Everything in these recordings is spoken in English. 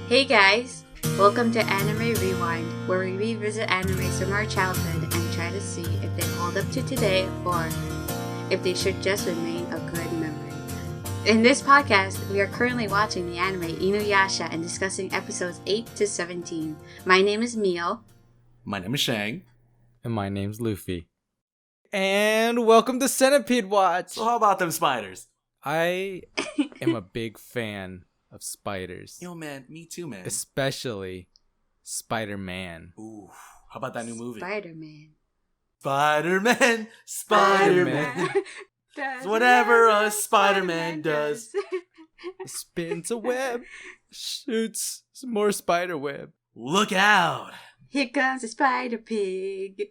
Hey guys! Welcome to Anime Rewind, where we revisit animes from our childhood and try to see if they hold up to today or if they should just remain a good memory. In this podcast, we are currently watching the anime InuYasha and discussing episodes 8 to 17. My name is Mio. My name is Shang. And my name's Luffy. And welcome to Centipede Watch! So how about them spiders? I am a big fan of spiders. Yo, man, me too, man. Especially Spider-Man. Ooh, how about that new movie? Spider-Man. Spider-Man, Spider-Man. Does Whatever a Spider-Man does. Spins a web, shoots some more spider web. Look out! Here comes the Spider-Pig.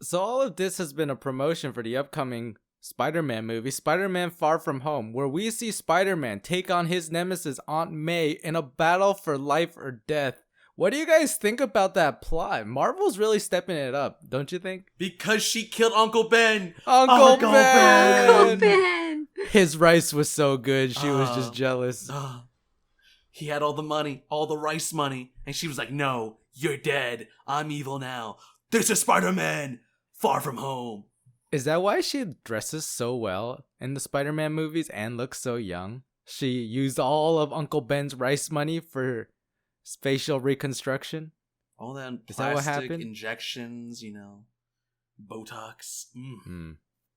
So all of this has been a promotion for the upcoming Spider-Man movie, Spider-Man Far From Home, where we see Spider-Man take on his nemesis Aunt May in a battle for life or death. What do you guys think about that plot? Marvel's really stepping it up, don't you think? Because she killed Uncle Ben! Uncle Ben! Uncle Ben! His rice was so good, she was just jealous. He had all the money, all the rice money, and she was like, no, you're dead. I'm evil now. This is Spider-Man Far From Home. Is that why she dresses so well in the Spider-Man movies and looks so young? She used all of Uncle Ben's rice money for facial reconstruction? All that Is that what plastic happened? injections, Botox.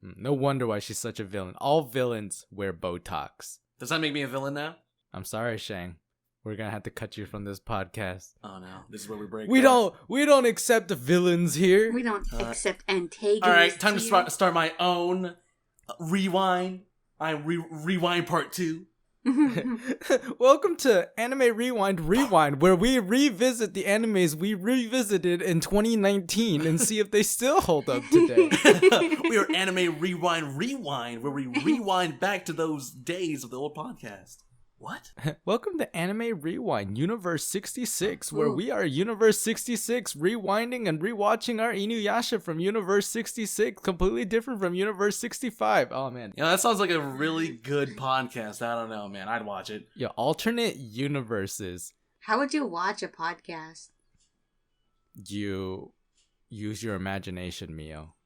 No wonder why she's such a villain. All villains wear Botox. Does that make me a villain now? I'm sorry, Shang. We're gonna have to cut you from this podcast. Oh no, this is where we break. We don't accept the villains here. We don't accept antagonists. Alright, time to here. start my own rewind. I'm rewind part 2. Welcome to Anime Rewind, where we revisit the animes we revisited in 2019 and see if they still hold up today. We are Anime Rewind, where we rewind back to those days of the old podcast. What? Welcome to Anime Rewind, Universe 66, where we are Universe 66, rewinding and rewatching our InuYasha from Universe 66, completely different from Universe 65. Oh, man. Yeah, that sounds like a really good podcast. I don't know, man. I'd watch it. Yeah, alternate universes. How would you watch a podcast? You use your imagination, Mio.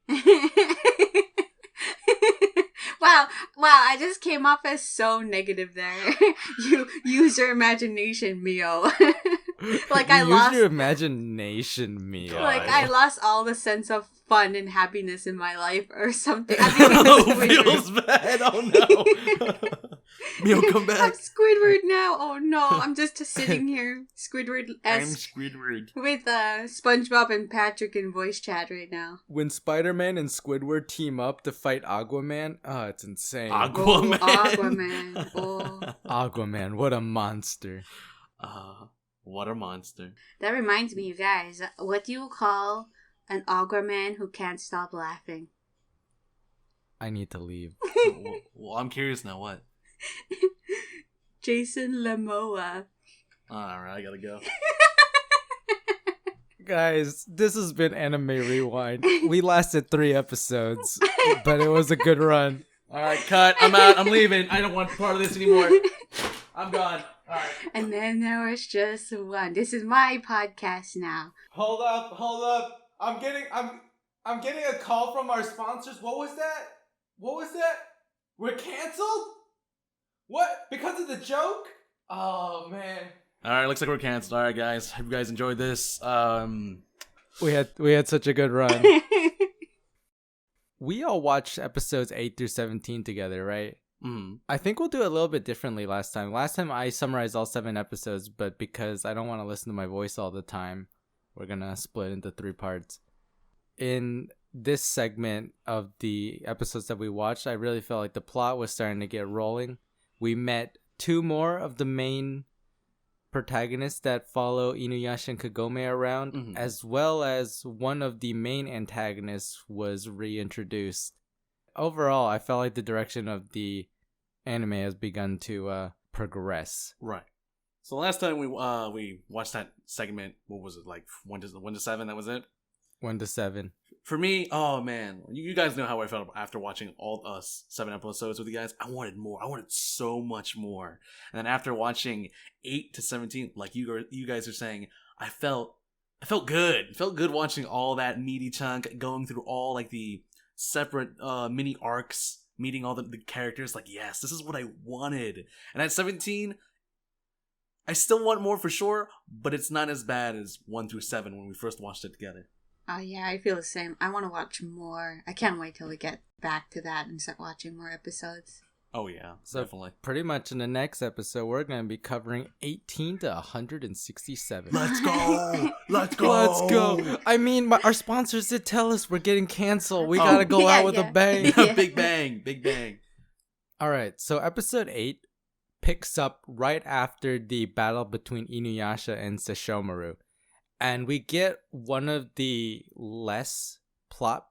Wow, I just came off as so negative there. You use your imagination, Mio. Like I lost your imagination, Mio. Like I lost all the sense of fun and happiness in my life or something. Oh, feels bad. Oh no. Mio, come I'm back. Squidward now. Oh no, I'm just sitting here, I'm Squidward-esque, Squidward. with SpongeBob and Patrick in voice chat right now. When Spider-Man and Squidward team up to fight Aquaman, it's insane. Aquaman. Oh, Aquaman. Oh. Aquaman, what a monster. What a monster. That reminds me, you guys, what do you call an Aquaman who can't stop laughing? I need to leave. Well, I'm curious now. What? Jason Momoa. Alright, I gotta go. Guys, this has been Anime Rewind. We lasted 3 episodes, but it was a good run. Alright, cut. I'm out. I'm leaving. I don't want part of this anymore. I'm gone. Alright. And then there was just one. This is my podcast now. Hold up. I'm getting a call from our sponsors. What was that? We're canceled? What? Because of the joke? Oh, man. Alright, looks like we're canceled. Alright, guys. Hope you guys enjoyed this. We had such a good run. We all watched episodes 8 through 17 together, right? Mm-hmm. I think we'll do it a little bit differently last time. Last time I summarized all 7 episodes, but because I don't want to listen to my voice all the time, we're gonna split into 3 parts. In this segment of the episodes that we watched, I really felt like the plot was starting to get rolling. We met 2 more of the main protagonists that follow InuYasha and Kagome around, as well as one of the main antagonists was reintroduced. Overall, I felt like the direction of the anime has begun to progress. Right. So last time we watched that segment, what was it, like 1 to 7? That was it. 1 to 7. For me, oh man, you guys know how I felt after watching all 7 episodes with you guys. I wanted more. I wanted so much more. And then after watching 8 to 17, like you guys are saying, I felt good. It felt good watching all that meaty chunk, going through all like the separate mini arcs, meeting all the characters. Like, yes, this is what I wanted. And at 17, I still want more for sure, but it's not as bad as 1 through 7 when we first watched it together. Oh, yeah, I feel the same. I want to watch more. I can't wait till we get back to that and start watching more episodes. Oh, yeah, so definitely. Pretty much in the next episode, we're going to be covering 18 to 167. Let's go! Let's go! Let's go! I mean, our sponsors did tell us we're getting canceled. We got to go out with a bang. Big bang, big bang. All right, so episode 8 picks up right after the battle between InuYasha and Sesshomaru. And we get one of the less plot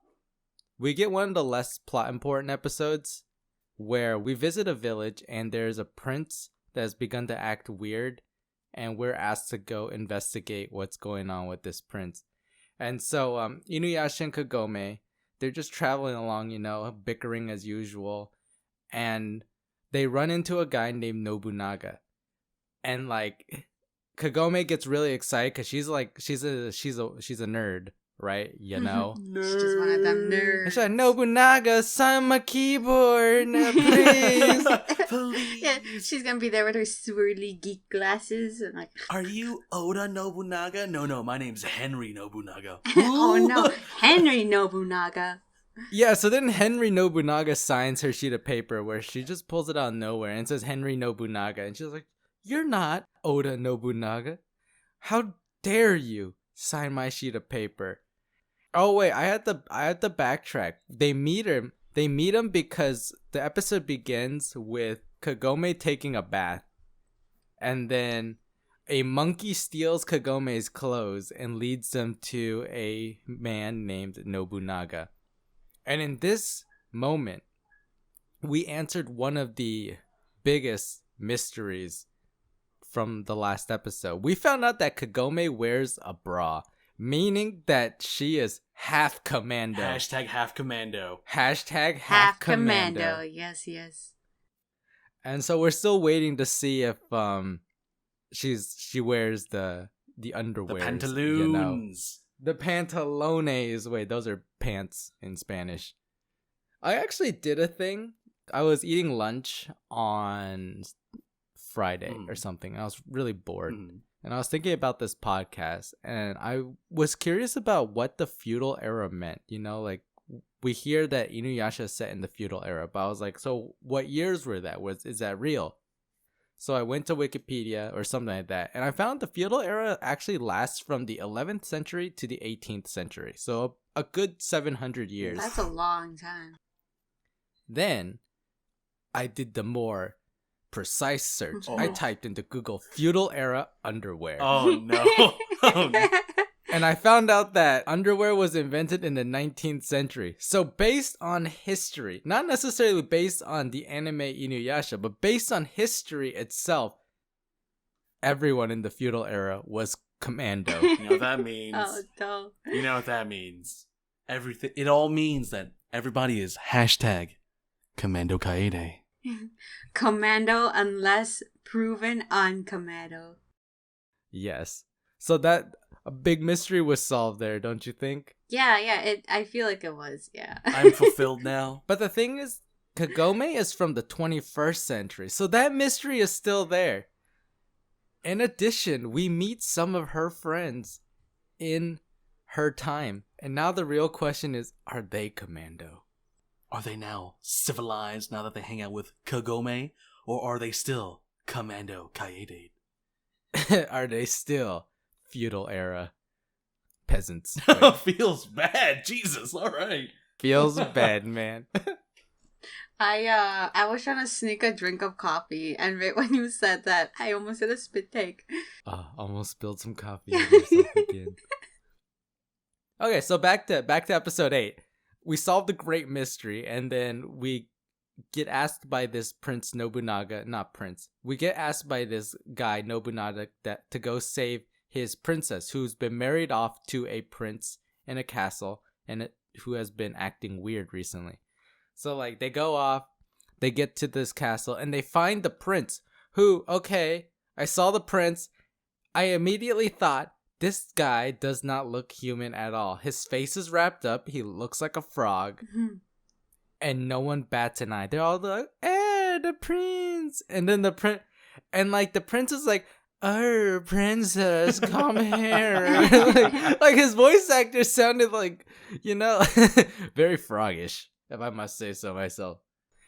important episodes where we visit a village and there's a prince that has begun to act weird, and we're asked to go investigate what's going on with this prince. And so InuYasha and Kagome, they're just traveling along, bickering as usual, and they run into a guy named Nobunaga. And like Kagome gets really excited because she's a nerd, right? She's just one of them nerds. She's like, Nobunaga, sign my keyboard, please. Please. Yeah, she's gonna be there with her swirly geek glasses and like. Are you Oda Nobunaga? No, my name's Henry Nobunaga. Oh no, Henry Nobunaga. Yeah, so then Henry Nobunaga signs her sheet of paper where she just pulls it out of nowhere and says Henry Nobunaga, and she's like, "You're not Oda Nobunaga. How dare you sign my sheet of paper?" Oh wait, I had to backtrack. They meet him because the episode begins with Kagome taking a bath, and then a monkey steals Kagome's clothes and leads them to a man named Nobunaga. And in this moment, we answered one of the biggest mysteries from the last episode. We found out that Kagome wears a bra, meaning that she is half commando. Hashtag half commando. Hashtag half commando. Yes. And so we're still waiting to see if she wears the underwear. The pantaloons. The pantalones. Wait, those are pants in Spanish. I actually did a thing. I was eating lunch on Friday or something. I was really bored. And I was thinking about this podcast. And I was curious about what the feudal era meant. Like we hear that InuYasha is set in the feudal era. But I was like, so what years were that? Is that real? So I went to Wikipedia or something like that, and I found the feudal era actually lasts from the 11th century to the 18th century. So a good 700 years. That's a long time. Then I did the more precise search. I typed into Google feudal era underwear. Oh no. Oh, no. And I found out that underwear was invented in the 19th century. So based on history, not necessarily based on the anime InuYasha, but based on history itself, everyone in the feudal era was commando. You know what that means? Oh, no. You know what that means? Everything. It all means that everybody is hashtag Commando Kaede. Commando unless proven uncommando. Yes. So that a big mystery was solved there, don't you think? Yeah. I feel like it was, yeah. I'm fulfilled now. But the thing is, Kagome is from the 21st century, so that mystery is still there. In addition, we meet some of her friends in her time. And now the real question is, are they commando? Are they now civilized now that they hang out with Kagome? Or are they still Commando Kaede? Are they still feudal era peasants? Feels bad. Jesus, alright. Feels bad, man. I was trying to sneak a drink of coffee, and right when you said that, I almost did a spit take. Almost spilled some coffee on myself again. Okay, so back to episode 8. We solve the great mystery, and then we get asked by this Prince Nobunaga, not Prince. We get asked by this guy Nobunaga to go save his princess, who's been married off to a prince in a castle, and who has been acting weird recently. So like they go off, they get to this castle, and they find the prince. Who, okay, I saw the prince. I immediately thought, this guy does not look human at all. His face is wrapped up. He looks like a frog. And no one bats an eye. They're all like, the prince. And then the prince, and like the prince is like, princess, come here. like his voice actor sounded like, very froggish, if I must say so myself.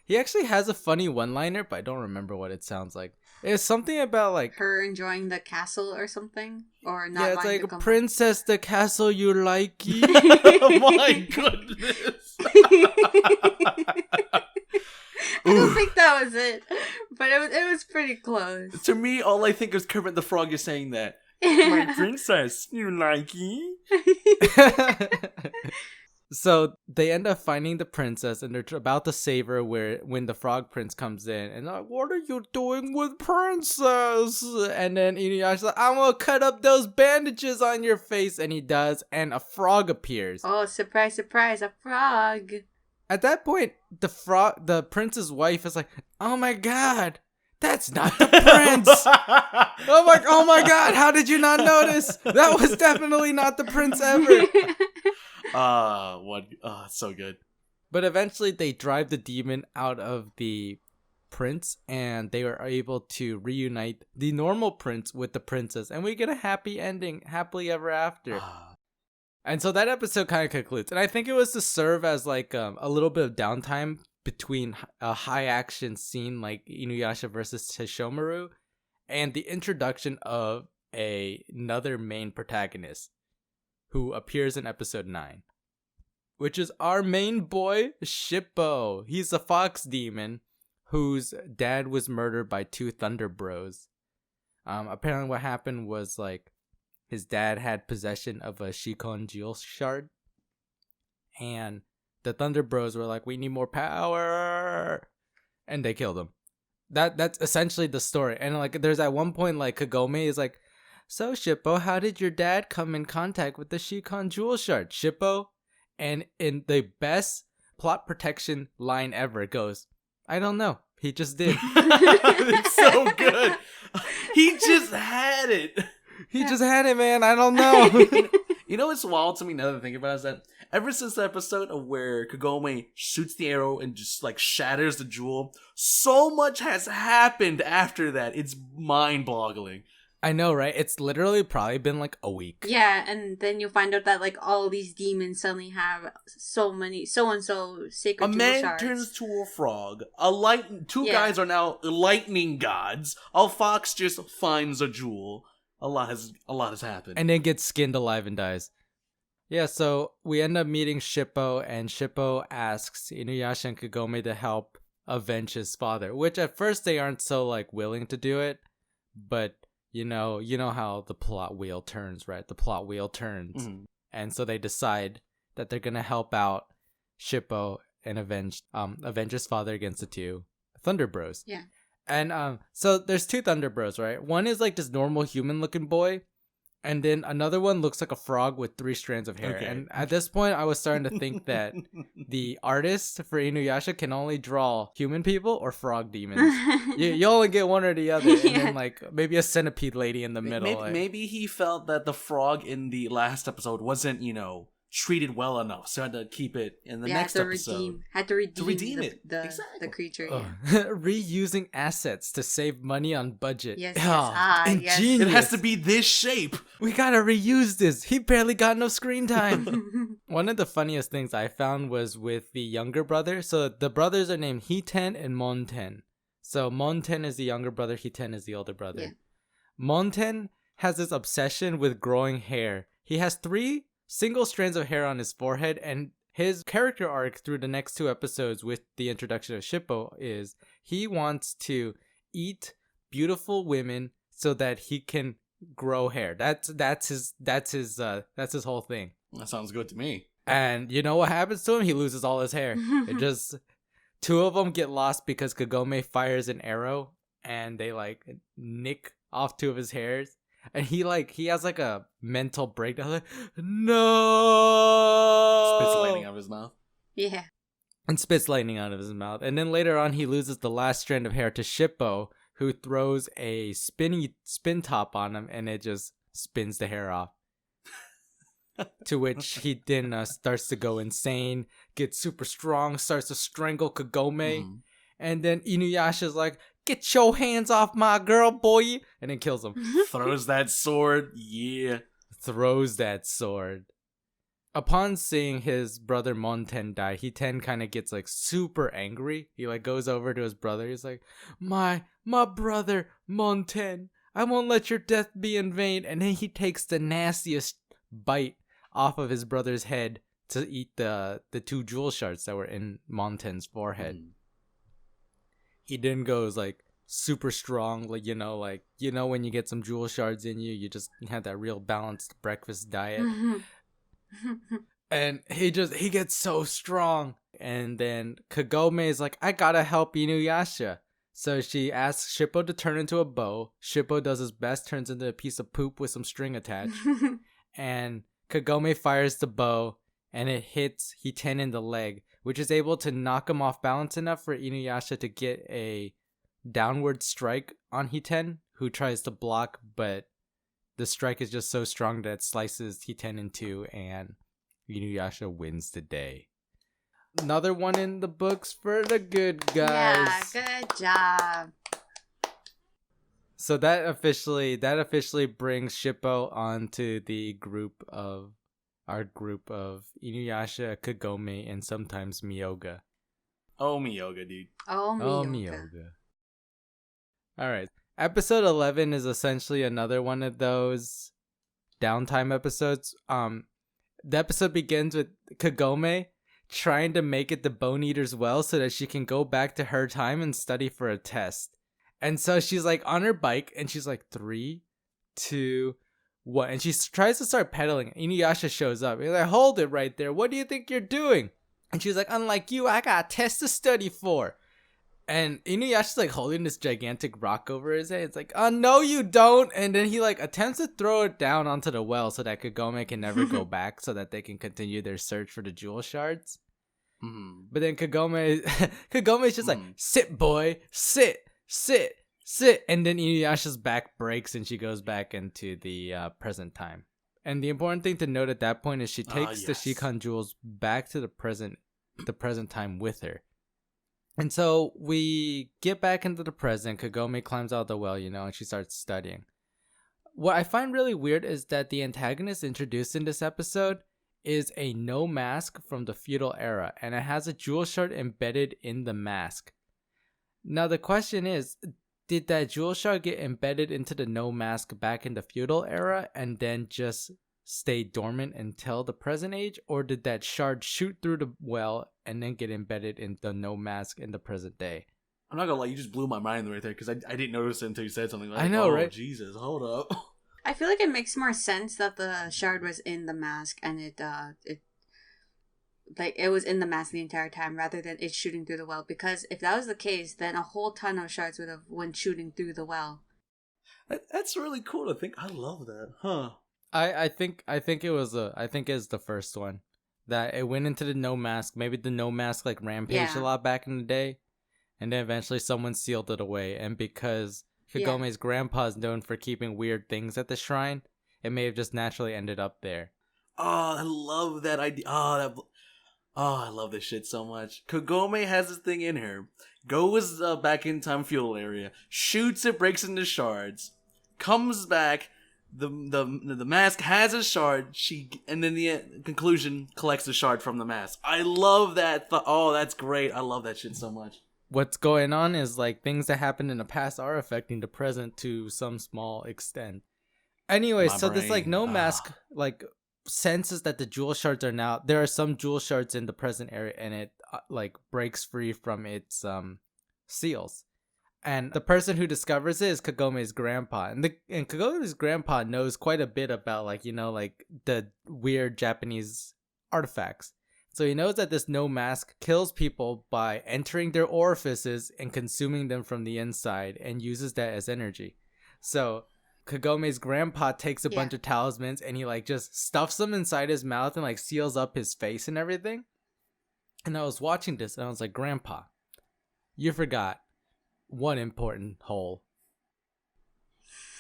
He actually has a funny one-liner, but I don't remember what it sounds like. It's something about like her enjoying the castle or something, or not. Yeah, it's like, princess, the castle you like. Oh my goodness! I don't think that was it, but it was pretty close. To me, all I think is Kermit the Frog is saying that. My princess, you like it? So they end up finding the princess, and they're about to save her when the frog prince comes in, and they're like, what are you doing with princess? And then InuYasha's like, I'm gonna cut up those bandages on your face, and he does, and a frog appears. Oh, surprise, surprise, a frog. At that point, the prince's wife is like, oh my god, that's not the prince. Oh my god, how did you not notice? That was definitely not the prince ever. So good. But eventually they drive the demon out of the prince, and they are able to reunite the normal prince with the princess, and we get a happy ending, happily ever after. And so that episode kind of concludes, and I think it was to serve as like a little bit of downtime between a high action scene like InuYasha versus Hishomaru and the introduction of another main protagonist who appears in episode 9, which is our main boy, Shippo. He's a fox demon whose dad was murdered by 2 Thunder Bros. Apparently what happened was like his dad had possession of a Shikon Jewel shard, and the Thunder Bros were like, we need more power, and they killed him. That's essentially the story. And like there's at one point like Kagome is like, so Shippo, how did your dad come in contact with the Shikon Jewel shard? Shippo, and in the best plot protection line ever, goes, I don't know. He just did. It's so good. He just had it. He just had it, man. I don't know. You know what's wild to me now that I think about it is that ever since the episode of where Kagome shoots the arrow and just like shatters the jewel, so much has happened after that. It's mind-boggling. I know, right? It's literally probably been like a week. Yeah, and then you find out that like all these demons suddenly have so and so sacred A jewel man shards. turns to a frog. Two Yeah. guys are now lightning gods. A fox just finds a jewel. A lot has happened. And then gets skinned alive and dies. Yeah, so we end up meeting Shippo, and Shippo asks InuYasha and Kagome to help avenge his father, which at first they aren't so like willing to do it, but you know how the plot wheel turns, right? The plot wheel turns. Mhm. And so they decide that they're gonna help out Shippo and avenge his father against the 2 Thunder Bros. Yeah. And so there's 2 Thunder Bros, right? One is like this normal human looking boy, and then another one looks like a frog with 3 strands of hair. Okay. And at this point, I was starting to think that the artist for InuYasha can only draw human people or frog demons. You only get one or the other, and then like maybe a centipede lady in the middle. Maybe he felt that the frog in the last episode wasn't, treated well enough, so had to keep it in the next episode. Had to redeem it. the Exactly. creature. Oh. Yeah. Reusing assets to save money on budget. Yes, Oh, yes. ingenious. It has to be this shape. We gotta reuse this. He barely got no screen time. One of the funniest things I found was with the younger brother. So the brothers are named Hiten and Monten. So Monten is the younger brother, Hiten is the older brother. Yeah. Monten has this obsession with growing hair. He has 3 single strands of hair on his forehead, and his character arc through the next 2 episodes with the introduction of Shippo is he wants to eat beautiful women so that he can grow hair. That's his whole thing. That sounds good to me. And you know what happens to him? He loses all his hair. It just 2 of them get lost because Kagome fires an arrow and they like nick off 2 of his hairs. And he has like a mental breakdown, like, no, Spits lightning out of his mouth. Yeah. and spits lightning out of his mouth. And then later on, he loses the last strand of hair to Shippo, who throws a spin top on him, and it just spins the hair off. To which he then starts to go insane, gets super strong, starts to strangle Kagome, and then InuYasha's like, "Get your hands off my girl, boy!" and then kills him. Throws that sword. Yeah. Throws that sword. Upon seeing his brother Monten die, Hiten kind of gets like super angry. He like goes over to his brother. He's like, my brother Monten, I won't let your death be in vain. And then he takes the nastiest bite off of his brother's head to eat the 2 jewel shards that were in Monten's forehead. He then goes like super strong, like when you get some jewel shards in you, you just have that real balanced breakfast diet. And he gets so strong. And then Kagome is like, I gotta help InuYasha. So she asks Shippo to turn into a bow. Shippo does his best, turns into a piece of poop with some string attached. And Kagome fires the bow, and it hits Hiten in the leg, which is able to knock him off balance enough for InuYasha to get a downward strike on Hiten, who tries to block, but the strike is just so strong that it slices Hiten in two, and InuYasha wins the day. Another one in the books for the good guys. Yeah, good job. So that officially brings Shippo onto the group of InuYasha, Kagome, and sometimes Miyoga. Oh, Miyoga, dude. Oh, Miyoga. All right. Episode 11 is essentially another one of those downtime episodes. The episode begins with Kagome trying to make it the Bone Eater's Well so that she can go back to her time and study for a test. And so she's like on her bike and she's like 3, 2, 1. And she tries to start pedaling. InuYasha shows up. He's like, hold it right there. What do you think you're doing? And she's like, unlike you, I got a test to study for. And InuYasha's like holding this gigantic rock over his head. It's like, oh, no, you don't. And then he like attempts to throw it down onto the well so that Kagome can never go back so that they can continue their search for the jewel shards. But then Kagome's just like, sit, boy, sit. And then InuYasha's back breaks and she goes back into the present time. And the important thing to note at that point is she takes the Shikan jewels back to the present time with her. And so we get back into the present. Kagome climbs out the well, and she starts studying. What I find really weird is that the antagonist introduced in this episode is a no mask from the feudal era, and it has a jewel shard embedded in the mask. Now the question is, did that jewel shard get embedded into the no mask back in the feudal era and then just stay dormant until the present age, or did that shard shoot through the well and then get embedded in the no mask in the present day? I'm not gonna lie, you just blew my mind right there because I didn't notice it until you said something like, I know, right? Jesus, hold up. I feel like it makes more sense that the shard was in the mask and it was in the mask the entire time rather than it shooting through the well, because if that was the case, then a whole ton of shards would have went shooting through the well. That's really cool to think. I love that, huh? I think it's the first one that it went into the no mask. Maybe the no mask like rampaged a lot back in the day, and then eventually someone sealed it away. And because Kagome's grandpa is known for keeping weird things at the shrine, it may have just naturally ended up there. Oh, I love that idea. I love this shit so much. Kagome has this thing in her, goes back in time feudal area, shoots it, breaks into shards, comes back. The mask has a shard. And then the conclusion collects the shard from the mask. I love that. That's great. I love that shit so much. What's going on is like things that happened in the past are affecting the present to some small extent. Anyway, this like no mask like senses that the jewel shards are now. There are some jewel shards in the present area, and it like breaks free from its seals. And the person who discovers it is Kagome's grandpa. And Kagome's grandpa knows quite a bit about the weird Japanese artifacts. So he knows that this no mask kills people by entering their orifices and consuming them from the inside, and uses that as energy. So Kagome's grandpa takes a Yeah. bunch of talismans and he like just stuffs them inside his mouth and like seals up his face and everything. And I was watching this and I was like, Grandpa, you forgot one important hole.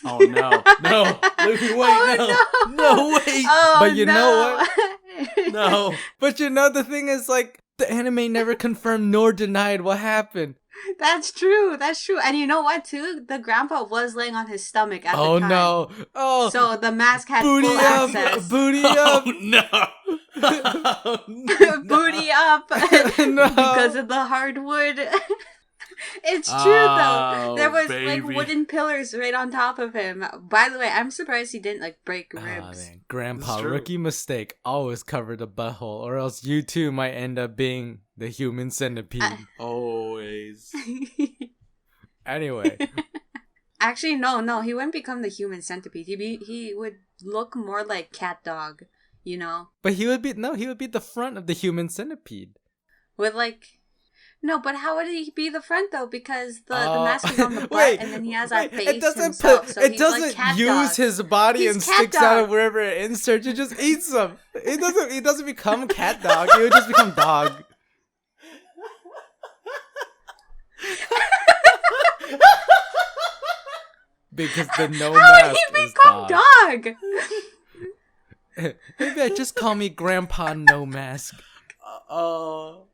Oh no, no, Luffy, wait, no, wait. Oh, But you know what? No. But you know, the thing is, like, the anime never confirmed nor denied what happened. That's true. That's true. And you know what, too? The grandpa was laying on his stomach at the Oh time. no! Oh, So the mask had booty full up, access. booty up. Oh no. Oh, no. Booty up No. because of the hardwood. It's true Oh, though. There was baby. like wooden pillars right on top of him. By the way, I'm surprised he didn't like break Oh, ribs. man. Grandpa, It's true. rookie mistake. Always cover the butthole, or else you too might end up being the human centipede. Always. Anyway, Actually, no, he wouldn't become the human centipede. He would look more like cat dog, you know, but he would be the front of the human centipede. with like. No, but how would he be the front though? Because the mask is on the butt, Wait, and then he has that wait, face it doesn't himself. put, So it he's doesn't like cat use dog. his body He's and cat sticks out of dog. wherever it inserts. It just eats them. It doesn't become cat dog. It would just become dog. Because the no How would mask he is become dog. dog? Maybe just call me Grandpa No Mask. Oh.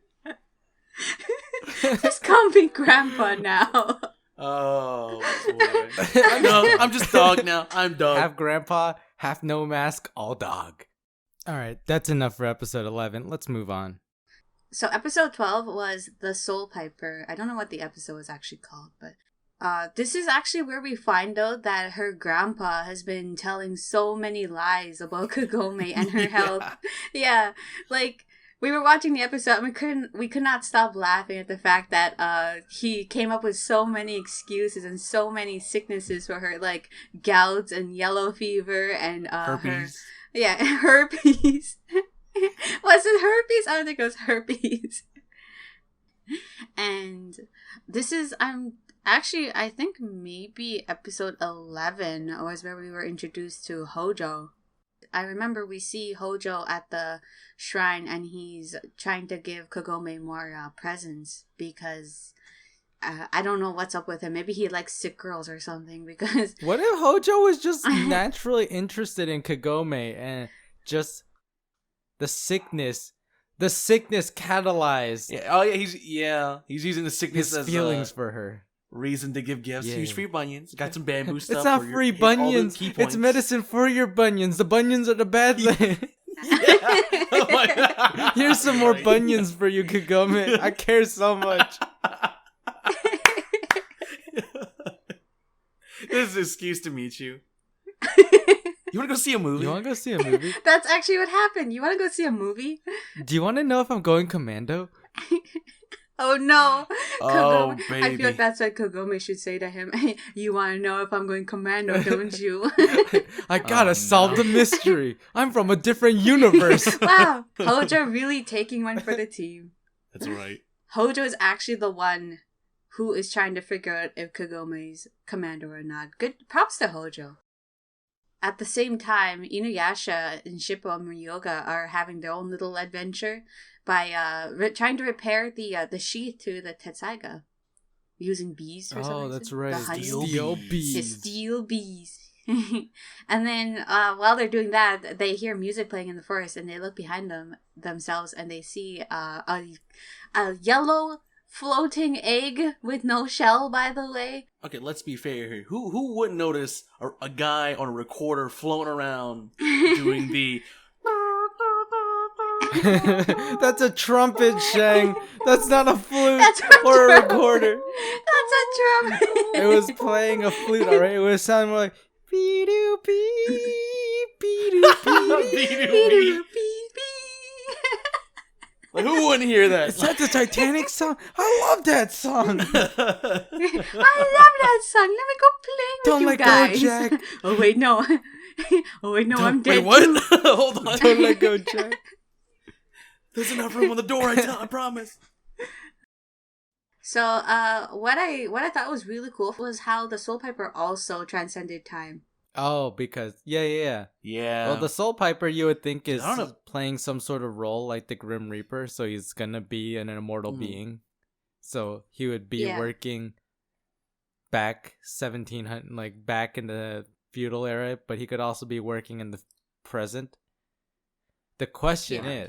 Just call me Grandpa now. Oh boy. I'm just dog now. I'm dog. Half Grandpa, half No Mask, all dog. All right, that's enough for episode 11. Let's move on. So episode 12 was the Soul Piper. I don't know what the episode was actually called, but this is actually where we find out that her grandpa has been telling so many lies about Kagome and her health. Yeah, like we were watching the episode and we could not stop laughing at the fact that he came up with so many excuses and so many sicknesses for her, like gout and yellow fever and Herpes. herpes. Was it herpes? I don't think it was herpes. And this is I think maybe episode 11 was where we were introduced to Hojo. I remember we see Hojo at the shrine and he's trying to give Kagome more presents because I don't know what's up with him. Maybe he likes sick girls or something because... What if Hojo was just naturally interested in Kagome and just the sickness catalyzed Yeah. Oh yeah. He's using the sickness his as feelings for her. reason to give gifts. Yeah. Here's free bunions. Got some bamboo stuff. It's not for free hit all the bunions. key It's points. medicine for your bunions. The bunions are the bad thing. Yeah. Oh my God. Here's some more Right. bunions for you, Kagome. I care so much. This is an excuse to meet you. You want to go see a movie? You want to go see a movie? That's actually what happened. You want to go see a movie? Do you want to know if I'm going commando? Oh no. Oh, I baby. feel like that's what Kagome should say to him. You want to know if I'm going commando, don't you? I gotta Oh, solve no. the mystery. I'm from a different universe. Wow. Hojo really taking one for the team. That's right. Hojo is actually the one who is trying to figure out if Kagome's commando or not. Good props to Hojo. At the same time, InuYasha and Shippo and Muryoga are having their own little adventure by trying to repair the sheath to the Tetsaiga using bees for some Oh, reason. that's right. The honey. Steel The bees. steel bees. And then while they're doing that, they hear music playing in the forest and they look behind themselves and they see a yellow floating egg with no shell, by the way. Okay, let's be fair here. Who wouldn't notice a guy on a recorder floating around doing the... That's a trumpet, Shang. That's not a flute That's a or a trumpet. recorder. That's a trumpet. It was playing a flute, alright? It was sounding more like be-doo bee, be-doo bee. Be-doo bee. Like, who wouldn't hear that? Is that the Titanic song? I love that song. I love that song. Let me go play with Don't you let guys. go, Jack. Oh wait, no. Oh wait, no. I'm dead. Wait, what? too. Hold on. Don't let go, Jack. There's enough room on the door, I promise. So, what I thought was really cool was how the Soul Piper also transcended time. Oh, because yeah. Yeah. Well, the Soul Piper you would think is I don't know. playing some sort of role like the Grim Reaper, so he's gonna be an immortal Mm. being. So he would be Yeah. working back 1700, like back in the feudal era, but he could also be working in the present. The question Yeah.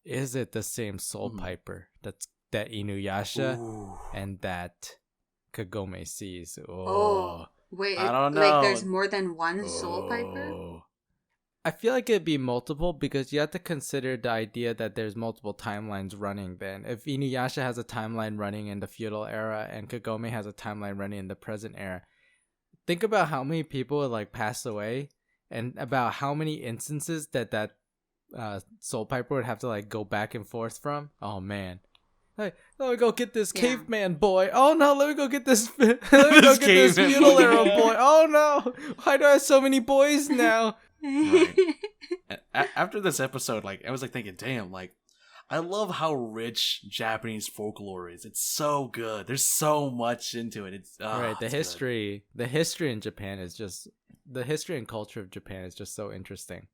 is it the same Soul Mhm. Piper that InuYasha Ooh. and that Kagome sees? Oh, wait, I don't like know. there's more than one Soul Piper? Oh. I feel like it'd be multiple because you have to consider the idea that there's multiple timelines running then. If InuYasha has a timeline running in the feudal era and Kagome has a timeline running in the present era, think about how many people would like pass away and about how many instances that Soul Piper would have to like go back and forth from. Oh man. Hey, let me go get this Yeah. caveman boy. Oh no, let me go get this. Let me go get this caveman feudal boy. era boy. Oh no, why do I have so many boys now? Right. After this episode, like I was like thinking, damn, like I love how rich Japanese folklore is. It's so good. There's so much into it. It's Right, the it's good. history in Japan is just the history and culture of Japan is just so interesting.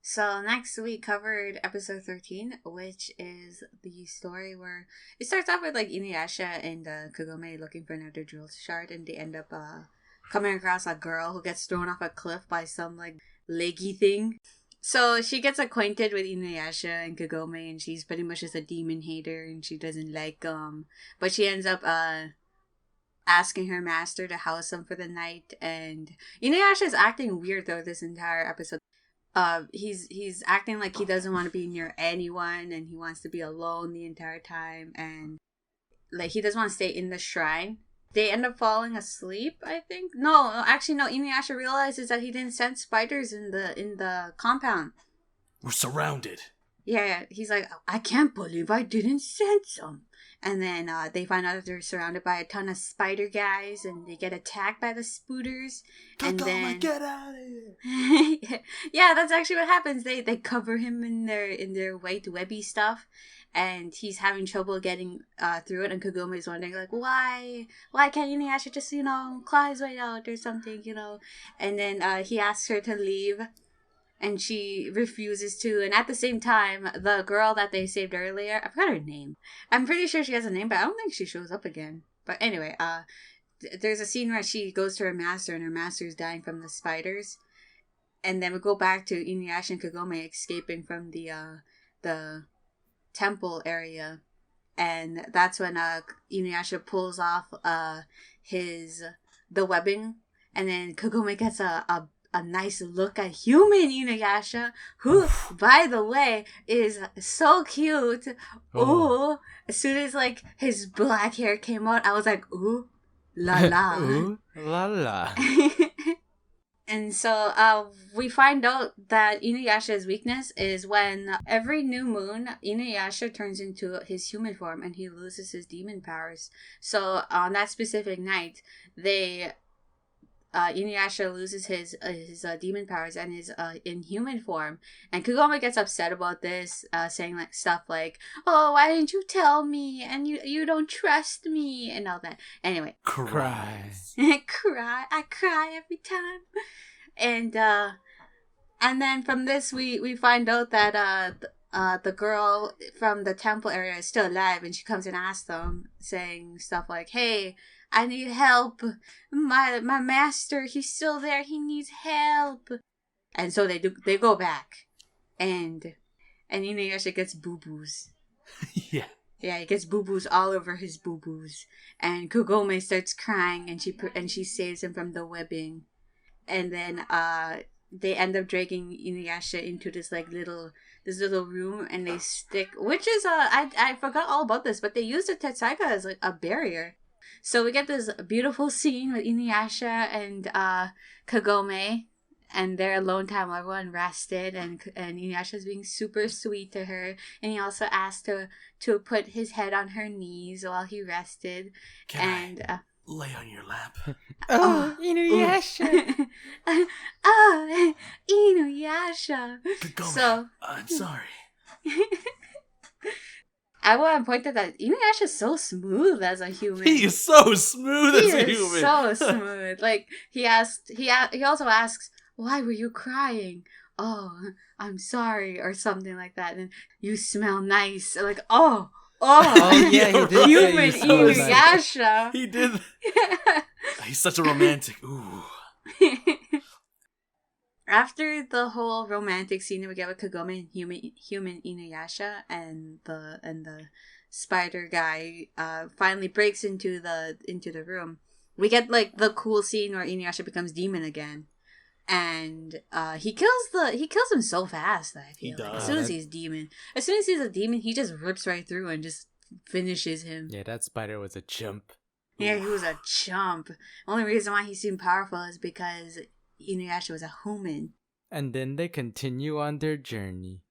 So next we covered episode 13, which is the story where it starts off with like InuYasha and Kagome looking for another jewel shard, and they end up coming across a girl who gets thrown off a cliff by some like leggy thing. So she gets acquainted with InuYasha and Kagome, and she's pretty much just a demon hater, and she doesn't like but she ends up asking her master to house him for the night, and InuYasha is acting weird though this entire episode. He's acting like he doesn't want to be near anyone, and he wants to be alone the entire time, and like he doesn't want to stay in the shrine. They end up falling asleep, I think. No, actually no, InuYasha realizes that he didn't sense spiders in the compound. We're surrounded. Yeah, he's like, I can't believe I didn't sense them. And then they find out that they're surrounded by a ton of spider guys, and they get attacked by the spooters. And then get out of here. yeah, that's actually what happens. They cover him in their white webby stuff, and he's having trouble getting through it. And Kagome's wondering like, why can't InuYasha just claw his way out or something, And then he asks her to leave. And she refuses to. And at the same time, the girl that they saved earlier, I forgot her name. I'm pretty sure she has a name, but I don't think she shows up again. But anyway, there's a scene where she goes to her master, and her master is dying from the spiders. And then we go back to InuYasha and Kagome escaping from the temple area. And that's when InuYasha pulls off the webbing. And then Kagome gets a nice look at human InuYasha, who, by the way, is so cute. Ooh. As soon as, like, his black hair came out, I was like, ooh, la la. Ooh, la la. And so we find out that InuYasha's weakness is when every new moon, InuYasha turns into his human form and he loses his demon powers. So on that specific night, InuYasha loses his demon powers and is in human form, and Kagome gets upset about this, saying like stuff like, "Oh, why didn't you tell me? And you don't trust me," and all that. Anyway, Cries. I cry every time, and then from this we find out that the girl from the temple area is still alive, and she comes and asks them, saying stuff like, "Hey, I need help. My master, he's still there. He needs help." And so they go back, and InuYasha gets boo-boos. Yeah. Yeah, he gets boo-boos all over his boo-boos. And Kagome starts crying, and she saves him from the webbing. And then they end up dragging InuYasha into this little room, and they stick, which is I forgot all about this, but they use the Tetsuga as like a barrier. So we get this beautiful scene with InuYasha and Kagome, and their alone time. Everyone rested, and InuYasha's being super sweet to her, and he also asked her to put his head on her knees while he rested. Can I lay on your lap? InuYasha. InuYasha. Kagome, So I'm sorry. I want to point out that InuYasha is so smooth as a human. He is so smooth as a human. He is so smooth. Like, he also asks, why were you crying? Oh, I'm sorry, or something like that. And you smell nice. Like, oh, yeah, he did. Human say you smell nice. InuYasha. He did. He's such a romantic. Ooh. After the whole romantic scene we get with Kagome and human InuYasha, and the spider guy finally breaks into the room, we get like the cool scene where InuYasha becomes demon again, and he kills him so fast that I feel like as soon as he's a demon, he just rips right through and just finishes him. Yeah, that spider was a chump. Yeah, he was a chump. Only reason why he seemed powerful is because InuYasha was a human. And then they continue on their journey.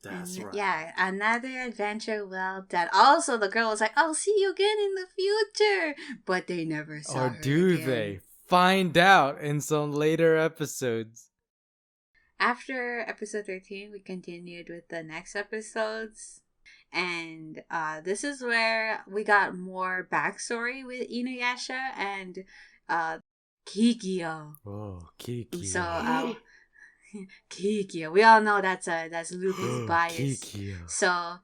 That's right. Yeah, another adventure well done. Also, the girl was like, I'll see you again in the future. But they never saw her Or do again. they? Find out in some later episodes. After episode 13, we continued with the next episodes. And this is where we got more backstory with InuYasha and Kikyo. Oh, Kikyo. So, Kikyo. We all know that's Lupin's bias. Kikyo. So,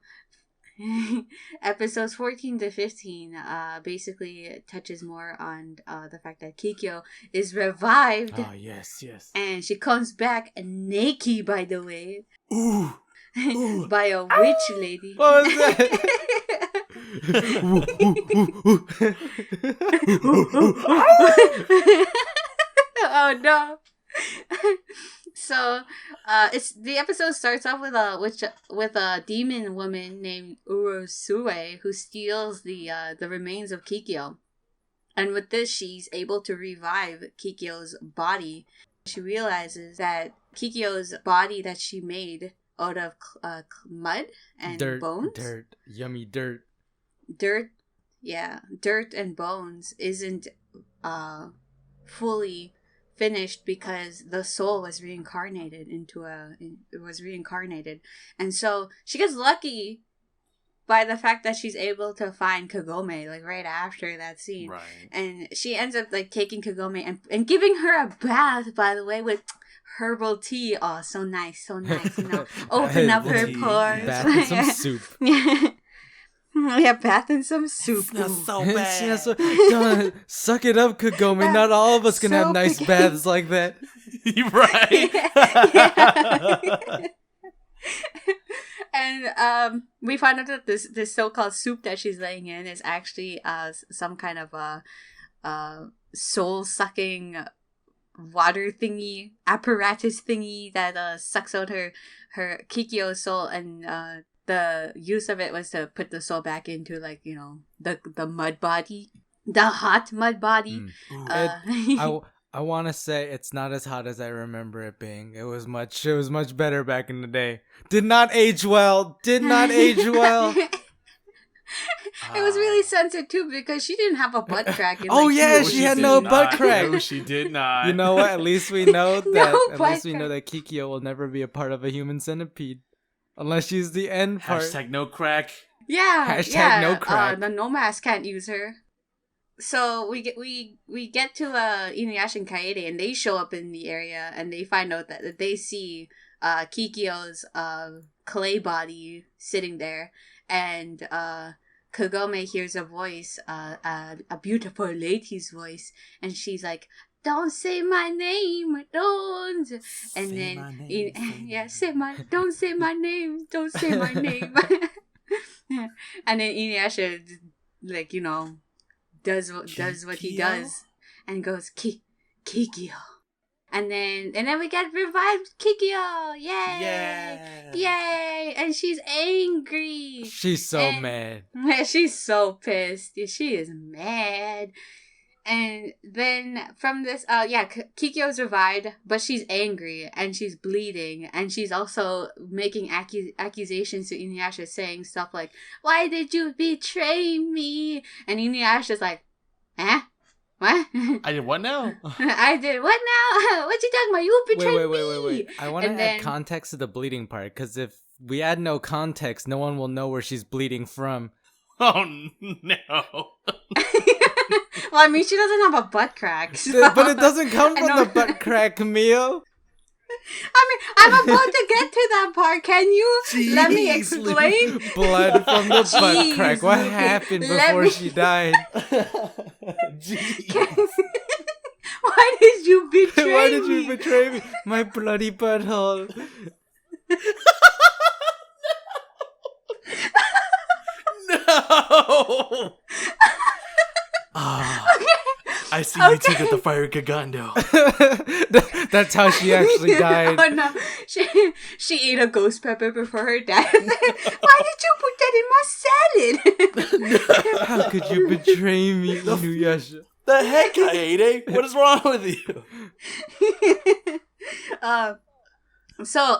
episodes 14 to 15 basically touches more on the fact that Kikyo is revived. Oh, yes. And she comes back naked, by the way. Ooh. By a witch lady. What was that? Oh no. So, it's the episode starts off with a demon woman named Urosue who steals the remains of Kikyo, and with this she's able to revive Kikyo's body. She realizes that Kikyo's body that she made out of mud and bones, yummy dirt, dirt and bones isn't fully finished because the soul was reincarnated and so she gets lucky by the fact that she's able to find Kagome like right after that scene, right? And she ends up like taking Kagome and giving her a bath, by the way, with herbal tea. Oh, so nice, you know. Open up her pores. Bath in some soup. Yeah, bath in some soup. That's so bad. Don't suck it up, Kagome. Not all of us can have nice baths like that. Right. And we find out that this so-called soup that she's laying in is actually some kind of a soul-sucking water thingy, apparatus thingy that sucks out her Kikyo's soul, and the use of it was to put the soul back into, like, you know, the mud body, the hot mud body. I want to say it's not as hot as I remember it being. It was much better back in the day. Did not age well. It was really censored too because she didn't have a butt crack. She had no butt crack. No, she did not. You know what? At least we know that Kikyo will never be a part of a human centipede. Unless she's the end part. Hashtag no crack. Yeah. No crack. The nomads can't use her. So we get to InuYasha and Kaede, and they show up in the area, and they find out that they see Kikyo's clay body sitting there, and Kagome hears a voice, a beautiful lady's voice, and she's like, "Don't say my name, don't." And then, don't say my name. And then InuYasha, like, you know, does what he does and goes Kikyo. And then we get revived Kikyo. Yay! And she's angry. She's so mad. She's so pissed. She is mad. And then from this, Kikyo's revived, but she's angry and she's bleeding, and she's also making accusations to InuYasha, saying stuff like, "Why did you betray me?" And InuYasha's like, "Huh? What? I did what now? I did what now? What you talking about? You betrayed me." Wait. I want to add context to the bleeding part, because if we add no context, no one will know where she's bleeding from. Oh no! Well, I mean, she doesn't have a butt crack. So But it doesn't come I from know. the butt crack, Camille. I mean, I'm about to get to that part. Can you let me Jeez, explain? Blood from the butt Jeez, crack. What Luke, happened let before me- she died? Jeez. Why did you betray Why did me? you betray me? My bloody butthole. No! Ah, I see you two got the fire Gagando. That's how she actually died. Oh no, she ate a ghost pepper before her death. Why did you put that in my salad? How could you betray me, InuYasha? The heck I ate, eh? What is wrong with you? So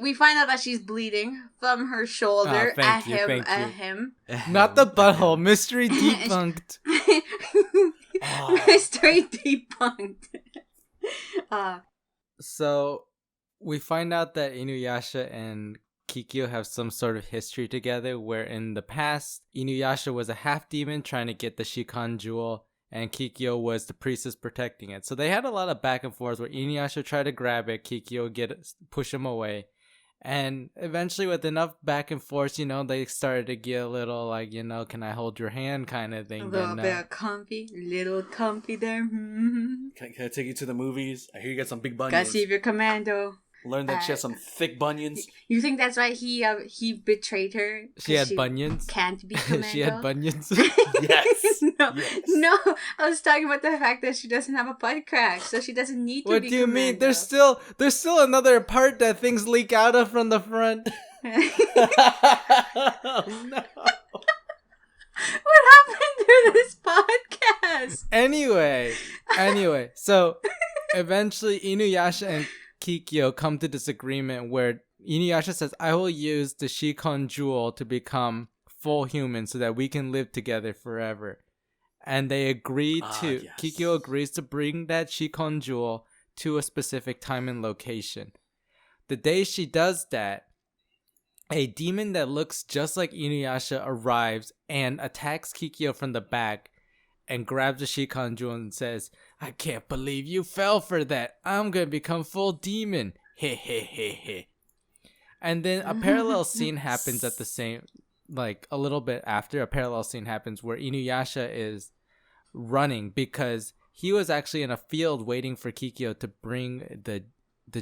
we find out that she's bleeding from her shoulder thank at you. him. Not the butthole. Mystery debunked. Mystery debunked. So, we find out that InuYasha and Kikyo have some sort of history together, where in the past, InuYasha was a half-demon trying to get the Shikon jewel, and Kikyo was the priestess protecting it. So they had a lot of back and forth where InuYasha tried to grab it, Kikyo push him away. And eventually, with enough back and forth, they started to get a little like, can I hold your hand kind of thing. A little bit of comfy, little comfy there. Can I take you to the movies? I hear you got some big Gotta bunions. see if you're commando. Learn that she has some thick bunions. You think that's why he betrayed her? She had bunions? Can't be commando. She had bunions? Yes. No, Yes. no. I was talking about the fact that she doesn't have a butt crack, so she doesn't need to What be do you mean? commando. There's still another part that things leak out of from the front. Oh, no. What happened to this podcast? Anyway, so eventually InuYasha and Kikyo come to this agreement where InuYasha says, I will use the Shikon jewel to become full human so that we can live together forever. And they agree to, yes. Kikyo agrees to bring that Shikon jewel to a specific time and location. The day she does that, a demon that looks just like InuYasha arrives and attacks Kikyo from the back and grabs the Shikon jewel and says, I can't believe you fell for that. I'm gonna become full demon. He he he he. And then a parallel scene happens at the same, like a little bit after, a parallel scene happens where InuYasha is running because he was actually in a field waiting for Kikyo to bring the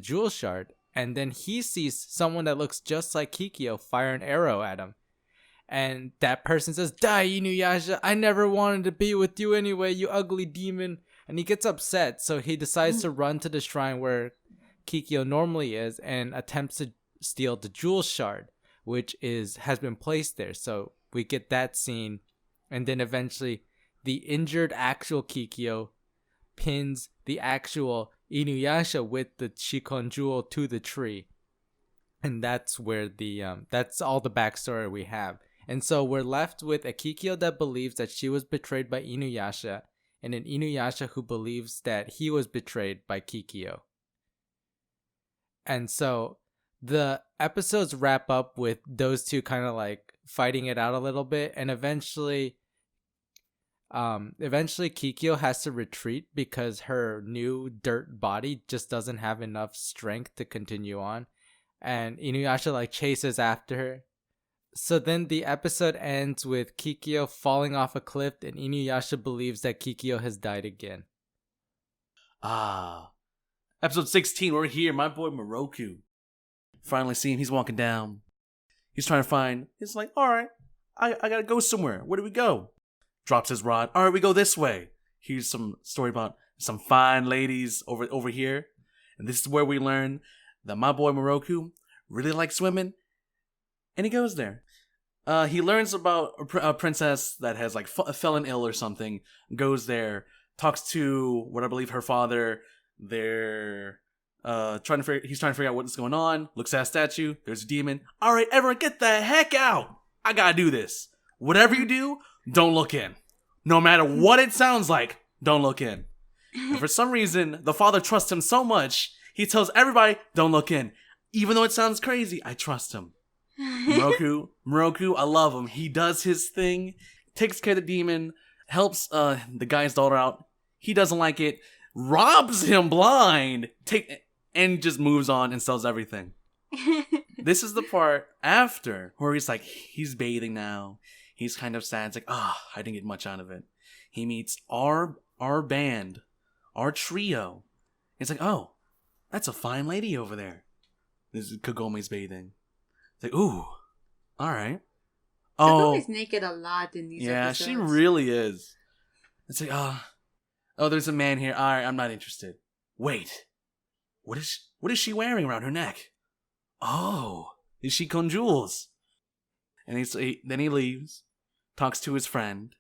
jewel shard. And then he sees someone that looks just like Kikyo fire an arrow at him. And that person says, Die, InuYasha. I never wanted to be with you anyway, you ugly demon. And he gets upset, so he decides to run to the shrine where Kikyo normally is and attempts to steal the jewel shard, which has been placed there. So we get that scene. And then eventually the injured actual Kikyo pins the actual InuYasha with the Shikon jewel to the tree. And that's where that's all the backstory we have. And so we're left with a Kikyo that believes that she was betrayed by InuYasha, and an InuYasha who believes that he was betrayed by Kikyo. And so the episodes wrap up with those two kind of like fighting it out a little bit, and eventually Kikyo has to retreat because her new dirt body just doesn't have enough strength to continue on, and InuYasha like chases after her. So then the episode ends with Kikyo falling off a cliff, and InuYasha believes that Kikyo has died again. Episode 16, we're here. My boy Moroku. Finally see him. He's walking down. He's trying to find. He's like, all right, I gotta go somewhere. Where do we go? Drops his rod. All right, we go this way. Here's some story about some fine ladies over here. And this is where we learn that my boy Moroku really likes swimming. And he goes there. He learns about a princess that has like fallen ill or something. Goes there, talks to what I believe her father. They're he's trying to figure out what's going on. Looks at a statue. There's a demon. All right, everyone, get the heck out! I gotta do this. Whatever you do, don't look in. No matter what it sounds like, don't look in. And for some reason, the father trusts him so much, he tells everybody, don't look in. Even though it sounds crazy, I trust him. Moroku, I love him. He does his thing, takes care of the demon, helps the guy's daughter out. He doesn't like it, robs him blind, and just moves on and sells everything. This is the part after where he's bathing now. He's kind of sad. It's like, I didn't get much out of it. He meets our band, our trio. It's like, oh, that's a fine lady over there. This is Kagome's bathing. It's like, ooh, all right. Kagome's naked a lot in these episodes. Yeah, she really is. It's like, oh, there's a man here. All right, I'm not interested. Wait, what is she wearing around her neck? Oh, is she Conjules? And then he leaves, talks to his friend.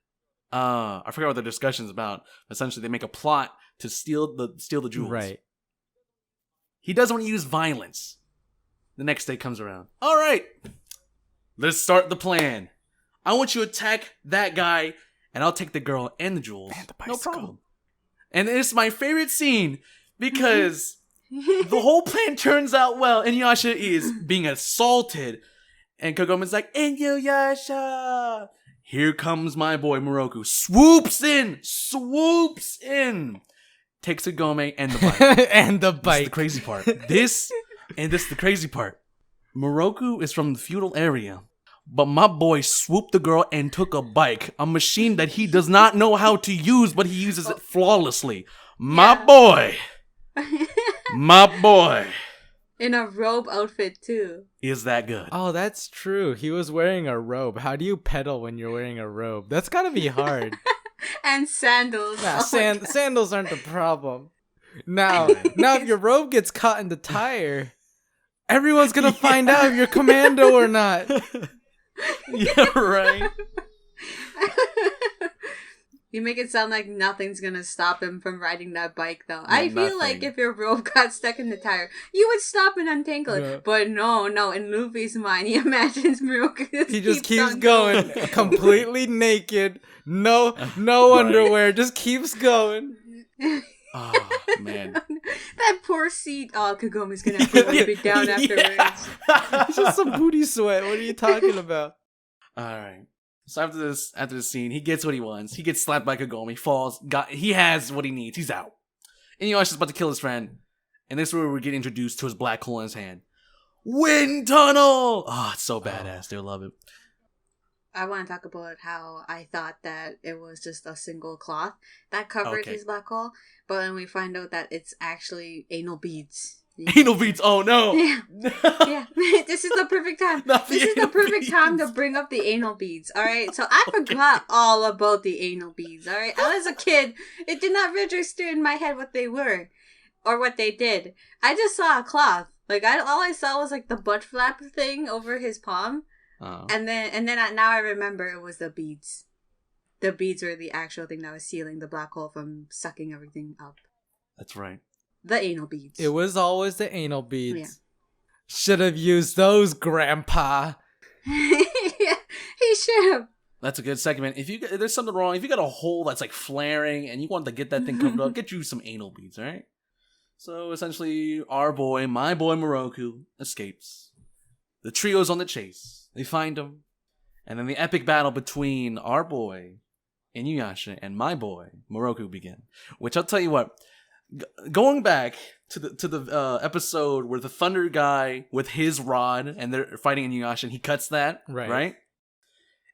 I forgot what the discussion's about. Essentially, they make a plot to steal the jewels. Right. He doesn't want to use violence. The next day comes around. All right, let's start the plan. I want you to attack that guy, and I'll take the girl and the jewels. And the no bicycle. problem. And it's my favorite scene because the whole plan turns out well. InuYasha is being assaulted, and Kagome's like, InuYasha! Here comes my boy Moroku. Swoops in! Takes Kagome and the bike. And the This bike. is the crazy part. This is the crazy part. Moroku is from the feudal area, but my boy swooped the girl and took a bike, a machine that he does not know how to use, but he uses it flawlessly. My boy. In a robe outfit too. Is that good? Oh, that's true. He was wearing a robe. How do you pedal when you're wearing a robe? That's gotta be hard. And sandals. Nah, Oh my God. sandals aren't the problem. Now if your robe gets caught in the tire, everyone's gonna find out if you're commando or not. Yeah, right. You make it sound like nothing's gonna stop him from riding that bike, though. I feel like if your rope got stuck in the tire, you would stop and untangle it. Yeah. But no, in Luffy's mind, he imagines Moroku He just keeps on going, completely naked, no Right. underwear, just keeps going. Oh, man. That poor seat. Oh, Kagome's gonna have to wipe it down afterwards. It's just some booty sweat. What are you talking about? All right. So after this scene, he gets what he wants. He gets slapped by Kagome, falls. He has what he needs. He's out. InuYasha's about to kill his friend, and this is where we get introduced to his black hole in his hand. Wind tunnel. Oh, it's so badass. They love it. I want to talk about how I thought that it was just a single cloth that covered Okay. his black hole, but then we find out that it's actually anal beads. Anal beads. Oh no. Yeah. Yeah, this is the perfect time. Not the This is the anal perfect time to beads. bring up the anal beads, alright? So I forgot all about the anal beads, alright? I was a kid. It did not register in my head what they were or what they did. I just saw a cloth. Like, all I saw was, like, the butt flap thing over his palm. Oh. And then now I remember it was the beads. The beads were the actual thing that was sealing the black hole from sucking everything up. That's right. The anal beads. It was always the anal beads. Yeah. Should have used those, Grandpa. Yeah, he should have. That's a good segment. If there's something wrong, if you got a hole that's like flaring and you want to get that thing covered up, get you some anal beads, all right? So essentially, my boy Moroku, escapes. The trio's on the chase. They find him, and then the epic battle between our boy InuYasha and my boy Moroku begin. Which I'll tell you what, going back to the episode where the Thunder guy with his rod and they're fighting InuYasha, and he cuts that right.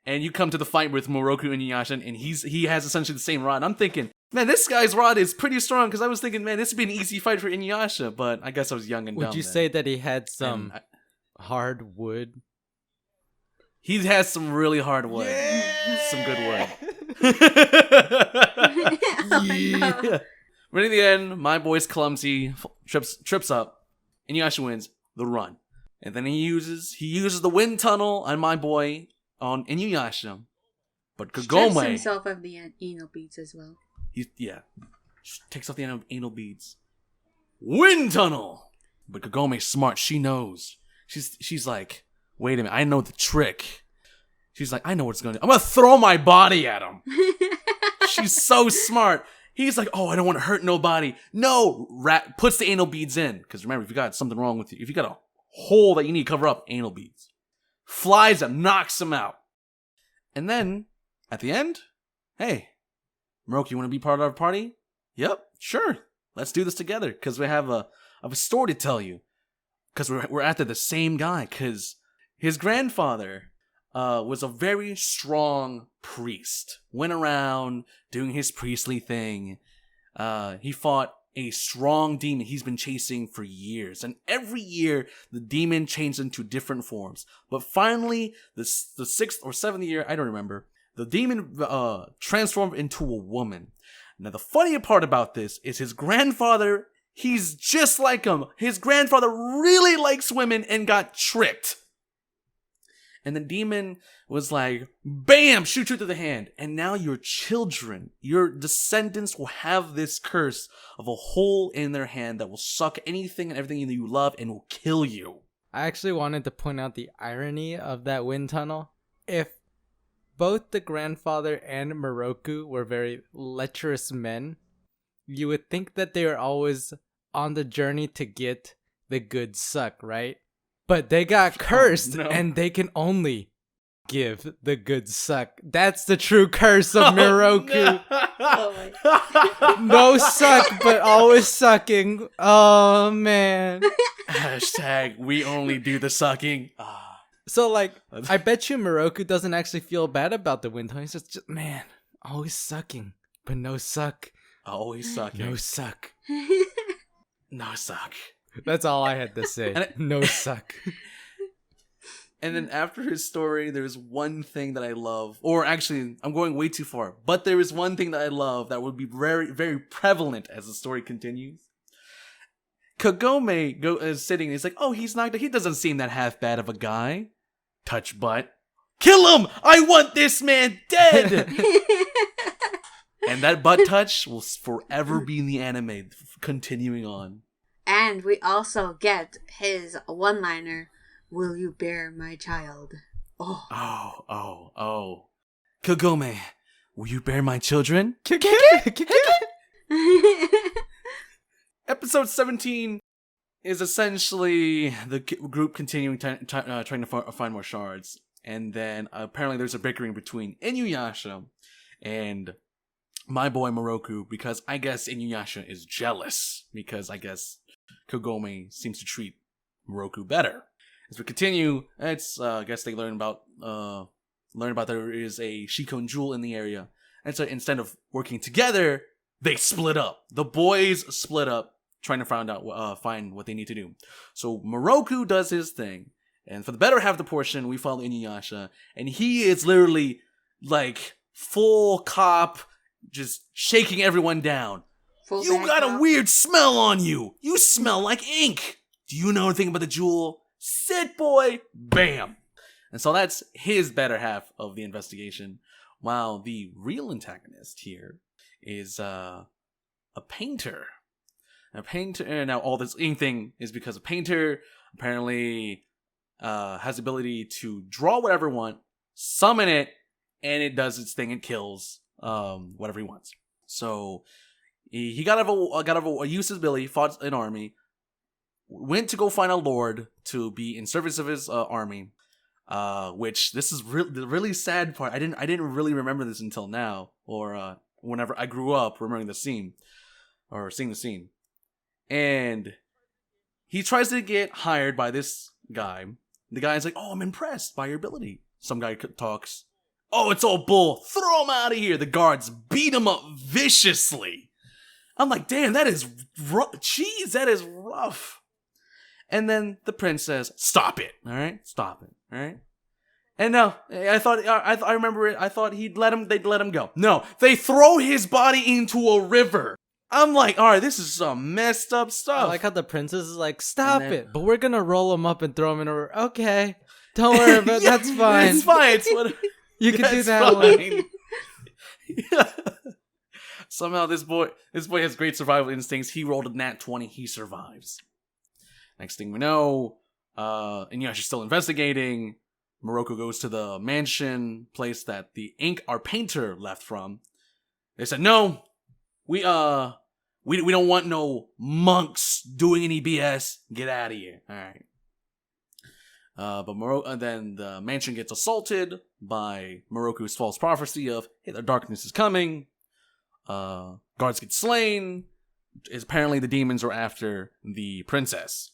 And you come to the fight with Moroku and InuYasha, and he has essentially the same rod. I'm thinking, man, this guy's rod is pretty strong, because I was thinking, man, this would be an easy fight for InuYasha, but I guess I was young and dumb. Would you then. say that he had some hard wood? He has some really hard wood. Some good wood. Oh, no. But in the end, my boy's clumsy, trips up, InuYasha wins the run. And then he uses the wind tunnel on my boy, on InuYasha. But Strips Kagome, himself of the anal beads as well. takes off the anal beads. Wind tunnel! But Kagome's smart, she knows. She's like, wait a minute, I know the trick. She's like, I know what it's gonna do. I'm gonna throw my body at him. She's so smart. He's like, oh, I don't want to hurt nobody. No, puts the anal beads in. Because remember, if you got something wrong with you, if you got a hole that you need to cover up, anal beads. Flies that knocks him out. And then, at the end, hey, Moroku, you want to be part of our party? Yep, sure. Let's do this together, because we have a story to tell you. Because we're after the same guy, because his grandfather was a very strong priest. Went around doing his priestly thing. He fought a strong demon he's been chasing for years. And every year, the demon changed into different forms. But finally, the 6th or 7th year, I don't remember, the demon transformed into a woman. Now, the funny part about this is his grandfather, he's just like him. His grandfather really likes women and got tricked. And the demon was like, bam, shoot you through the hand. And now your children, your descendants will have this curse of a hole in their hand that will suck anything and everything that you love and will kill you. I actually wanted to point out the irony of that wind tunnel. If both the grandfather and Moroku were very lecherous men, you would think that they were always on the journey to get the good suck, right? But they got cursed, and they can only give the good suck. That's the true curse of Moroku. Oh my. No suck, but always sucking. Oh, man. Hashtag, we only do the sucking. So, like, I bet you Moroku doesn't actually feel bad about the wind tunnel. He's just, man, always sucking, but no suck. Always sucking. No suck. No suck. That's all I had to say. No suck. And then after his story, there's one thing that I love. Or actually, I'm going way too far. But there is one thing that I love that would be very, very prevalent as the story continues. Kagome is sitting and he's like, oh, he doesn't seem that half bad of a guy. Touch butt. Kill him! I want this man dead! And that butt touch will forever be in the anime, continuing on. And we also get his one-liner, will you bear my child? Oh. Kagome, will you bear my children? Episode 17 is essentially the group continuing trying to find more shards. And then apparently there's a bickering between InuYasha and my boy Moroku, because I guess InuYasha is jealous, because I guess Kagome seems to treat Moroku better. As we continue, I guess they learn about there is a Shikon jewel in the area. And so instead of working together, they split up. The boys split up, trying to find what they need to do. So Moroku does his thing, and for the better half of the portion, we follow InuYasha, and he is literally like full cop, just shaking everyone down. You got a weird smell on you. You smell like ink. Do you know anything about the jewel? Sit, boy. Bam. And so that's his better half of the investigation. While the real antagonist here is a painter. Now all this ink thing is because a painter apparently has the ability to draw whatever he wants, summon it, and it does its thing and kills whatever he wants. So he got out of a useless ability, fought an army, went to go find a lord to be in service of his army. Which this is the really sad part. I didn't really remember this until now, or whenever I grew up remembering the scene or seeing the scene. And he tries to get hired by this guy. The guy's like, "Oh, I'm impressed by your ability." Some guy talks. "Oh, it's all bull. Throw him out of here." The guards beat him up viciously. I'm like, damn, that is rough. Jeez, that is rough. And then the prince says, "Stop it, all right? Stop it, all right?" And no, I remember it. I thought they'd let him go. No, they throw his body into a river. I'm like, all right, this is some messed up stuff. I like how the princess is like, "Stop it, but we're gonna roll him up and throw him in a river." Okay, don't worry about it. That's fine. It's fine. It's what you can do that one. Yeah. Somehow this boy has great survival instincts. He rolled a nat 20. He survives. Next thing we know, InuYasha's still investigating. Moroku goes to the mansion place that our painter left from. They said, "No, we don't want no monks doing any BS. Get out of here." All right. Then the mansion gets assaulted by Moroku's false prophecy of, hey, the darkness is coming. Guards get slain. Apparently the demons are after the princess.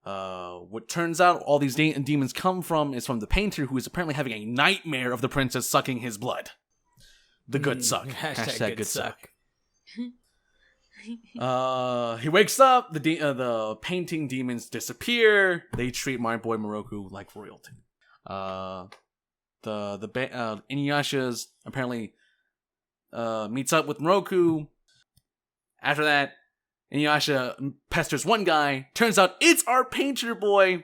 What turns out all these demons come from is from the painter, who is apparently having a nightmare of the princess sucking his blood. The good suck. Hashtag good suck. He wakes up. The painting demons disappear. They treat my boy Moroku like royalty. InuYasha's apparently meets up with Moroku. After that, InuYasha pesters one guy. Turns out it's our painter boy.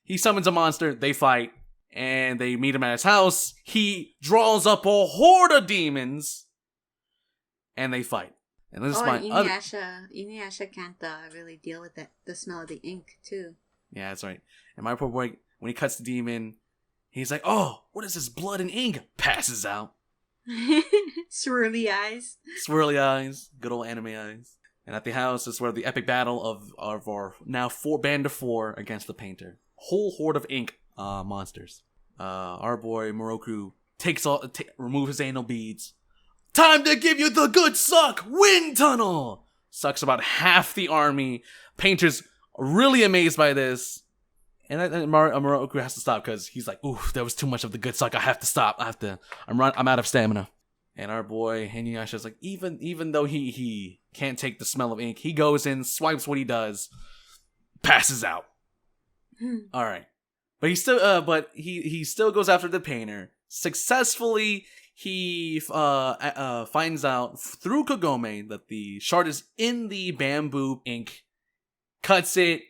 He summons a monster. They fight, and they meet him at his house. He draws up a horde of demons, and they fight. And this is my InuYasha can't really deal with the smell of the ink too. Yeah, that's right. And my poor boy, when he cuts the demon, he's like, "Oh, what is this? Blood and ink?" Passes out. Swirly eyes. Swirly eyes. Good old anime eyes. And at the house is where the epic battle of our now band of 4 against the painter. Whole horde of ink monsters. Our boy Moroku removes his anal beads. Time to give you the good suck! Wind tunnel! Sucks about half the army. Painter's really amazed by this. And Moroku has to stop because he's like, ooh, there was too much of the good suck. I have to stop. I'm out of stamina. And our boy InuYasha's like, even though he can't take the smell of ink, he goes in, swipes what he does, passes out. All right, but he still goes after the painter successfully. He finds out through Kagome that the shard is in the bamboo ink, cuts it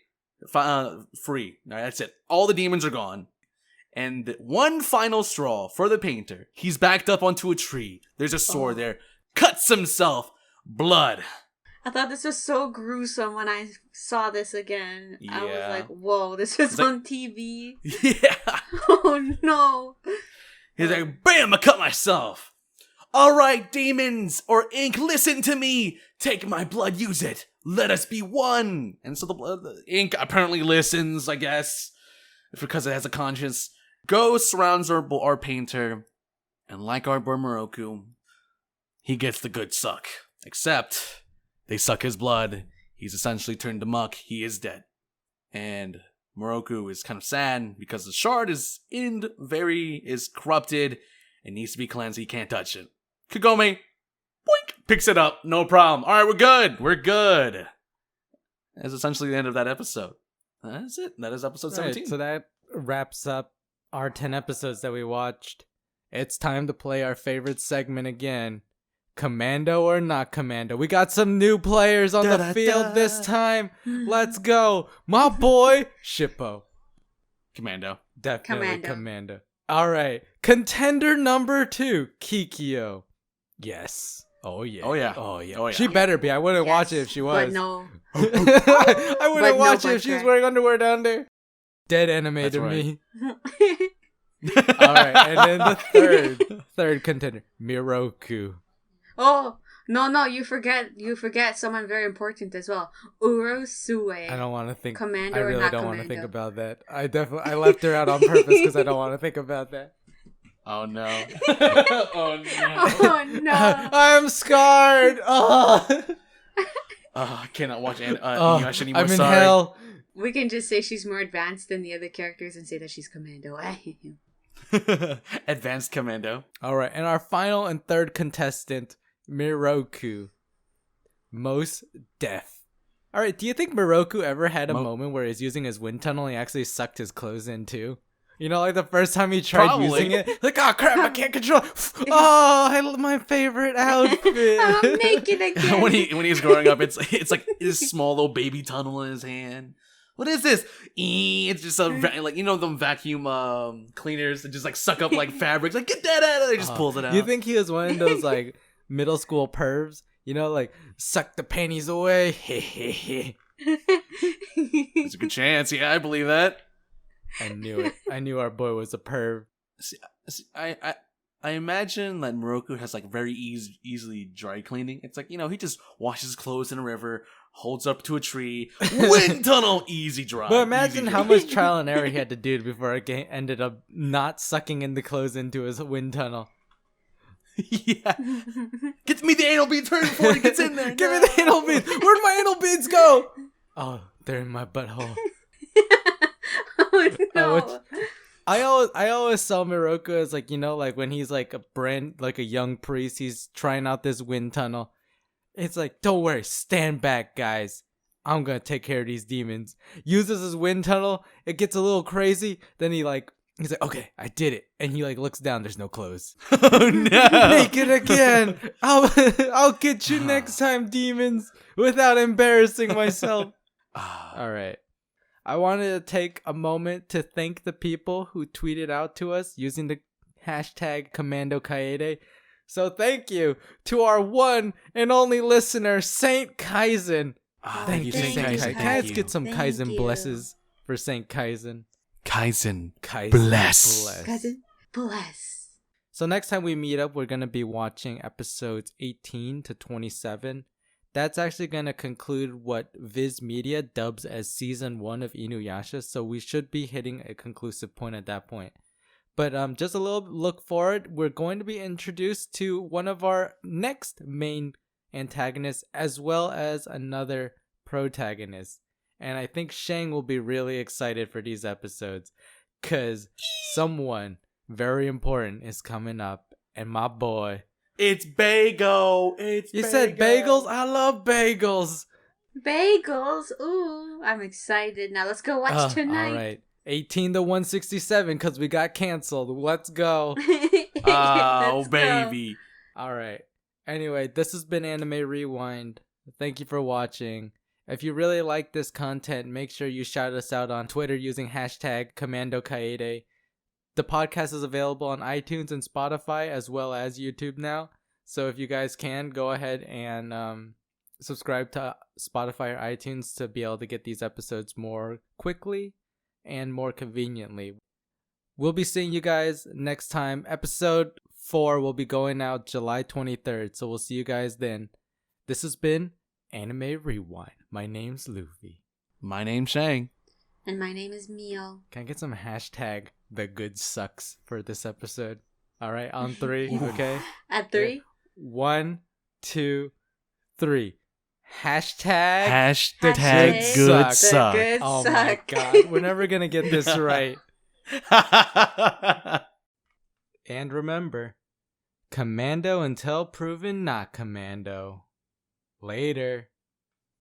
free. All right, that's it. All the demons are gone. And one final straw for the painter. He's backed up onto a tree. There's a sword there. Cuts himself. Blood. I thought this was so gruesome when I saw this again. Yeah. I was like, whoa, this was on TV. Yeah. Oh no. He's like, bam, I cut myself. All right, demons or ink, listen to me. Take my blood, use it. Let us be one. And so the ink apparently listens, I guess, because it has a conscience. Ghost surrounds our painter, and like our boy Moroku, he gets the good suck. Except, they suck his blood. He's essentially turned to muck. He is dead. And Moroku is kind of sad because the shard is corrupted and needs to be cleansed. He can't touch it. Kagome, boink, picks it up. No problem. All right, we're good. That's essentially the end of that episode. That's it. That is episode 17. Right, so that wraps up our 10 episodes that we watched. It's time to play our favorite segment again. Commando or not commando. We got some new players on the field this time. Let's go. My boy, Shippo. Commando. Definitely commando. All right. Contender number 2, Kikyo. Yes. Oh, yeah. Oh, yeah. Oh, yeah. Oh, yeah. She better be. I wouldn't watch it if she was. But no. I wouldn't watch it if she was wearing underwear down there. Dead anime to me. All right. And then the third contender, Miroku. Oh, no, you forget someone very important as well. Urosue. I don't want to think. Commando I really or not don't want to commando. think about that. I left her out on purpose because I don't want to think about that. Oh no. Oh no. Oh no. I'm scarred. Oh. I cannot watch InuYasha anymore. I'm in Sorry. hell. We can just say she's more advanced than the other characters and say that she's commando. Advanced commando. All right, and our final and third contestant, Miroku. Most deaf. All right, do you think Miroku ever had a moment where he's using his wind tunnel and he actually sucked his clothes in too? You know, like the first time he tried using it, like, oh crap, I can't control. Oh, I love my favorite outfit. I'm naked again. when he's growing up, it's like this small little baby tunnel in his hand. What is this? It's just a them vacuum cleaners that just like suck up like fabrics. Like, get that out of there. He just pulls it out. You think he was one of those like middle school pervs? You know, like suck the panties away. There's a good chance. Yeah, I believe that. I knew it. I knew our boy was a perv. See, I I imagine that Moroku has like very easily dry cleaning. It's like, he just washes clothes in a river, holds up to a tree, wind tunnel, easy dry. But imagine easy how dry. much trial and error he had to do before it ended up not sucking in the clothes into his wind tunnel. Yeah. Get me the anal beads hurry before he gets in there. Give me the anal beads. Where'd my anal beads go? Oh, they're in my butthole. Oh no. I always saw Miroku as like, like when he's like a young priest, he's trying out this wind tunnel. It's like, don't worry, stand back, guys. I'm gonna take care of these demons. Uses his wind tunnel. It gets a little crazy. Then he's like, okay, I did it. And he like looks down. There's no clothes. Oh no! Naked again. I'll get you next time, demons, without embarrassing myself. All right. I wanted to take a moment to thank the people who tweeted out to us using the hashtag Commando Kaede. So thank you to our one and only listener, Saint Kaizen. Thank you, Saint Kaizen. Can I get some Thank Kaizen you. blesses for Saint Kaizen? Kaizen. Bless. Cousin, bless. So next time we meet up, we're going to be watching episodes 18 to 27. That's actually going to conclude what Viz Media dubs as Season 1 of InuYasha, so we should be hitting a conclusive point at that point. But just a little look forward, we're going to be introduced to one of our next main antagonists as well as another protagonist. And I think Shang will be really excited for these episodes because someone very important is coming up, and my boy... It's Bagel. You said bagels? I love bagels. Bagels. Ooh, I'm excited. Now let's go watch tonight. All right. 18 to 167 because we got canceled. Let's go. Oh, Let's go. baby. All right. Anyway, this has been Anime Rewind. Thank you for watching. If you really like this content, make sure you shout us out on Twitter using hashtag Commando Kaede. The podcast is available on iTunes and Spotify as well as YouTube now. So if you guys can, go ahead and subscribe to Spotify or iTunes to be able to get these episodes more quickly and more conveniently. We'll be seeing you guys next time. Episode 4 will be going out July 23rd. So we'll see you guys then. This has been Anime Rewind. My name's Luffy. My name's Shang. And my name is Mio. Can I get some hashtag the good sucks for this episode? All right, on 3, okay? At 3? 1, 2, 3. Hashtag Hashtag good good suck. suck. Good oh suck. my god, we're never gonna get this right. And remember, commando until proven not commando. Later.